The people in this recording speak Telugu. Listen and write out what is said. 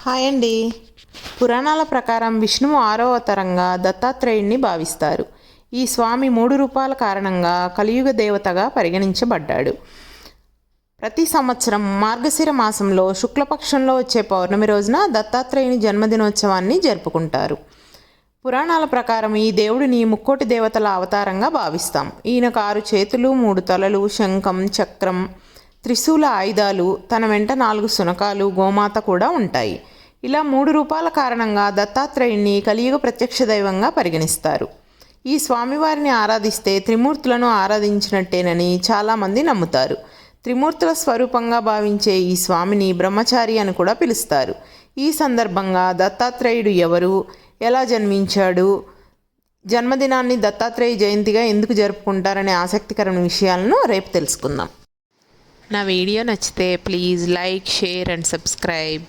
హాయ్ అండి. పురాణాల ప్రకారం విష్ణువు 6వ అవతారంగా దత్తాత్రేయుడిని భావిస్తారు. ఈ స్వామి 3 రూపాల కారణంగా కలియుగ దేవతగా పరిగణించబడ్డాడు. ప్రతి సంవత్సరం మార్గశిర మాసంలో శుక్లపక్షంలో వచ్చే పౌర్ణమి రోజున దత్తాత్రేయుని జన్మదినోత్సవాన్ని జరుపుకుంటారు. పురాణాల ప్రకారం ఈ దేవుడిని ముక్కోటి దేవతల అవతారంగా భావిస్తాం. ఈయనకు 6 చేతులు, 3 తలలు, శంఖం, చక్రం, త్రిశూల ఆయుధాలు, తన వెంట 4 శునకాలు, గోమాత కూడా ఉంటాయి. ఇలా 3 రూపాల కారణంగా దత్తాత్రేయుణ్ణి కలియుగ ప్రత్యక్ష దైవంగా పరిగణిస్తారు. ఈ స్వామివారిని ఆరాధిస్తే త్రిమూర్తులను ఆరాధించినట్టేనని చాలామంది నమ్ముతారు. త్రిమూర్తుల స్వరూపంగా భావించే ఈ స్వామిని బ్రహ్మచారి అని కూడా పిలుస్తారు. ఈ సందర్భంగా దత్తాత్రేయుడు ఎవరు, ఎలా జన్మించాడు, జన్మదినాన్ని దత్తాత్రేయ జయంతిగా ఎందుకు జరుపుకుంటారనే ఆసక్తికరమైన విషయాలను రేపు తెలుసుకుందాం. నా వీడియో నచ్చితే please like, share and subscribe.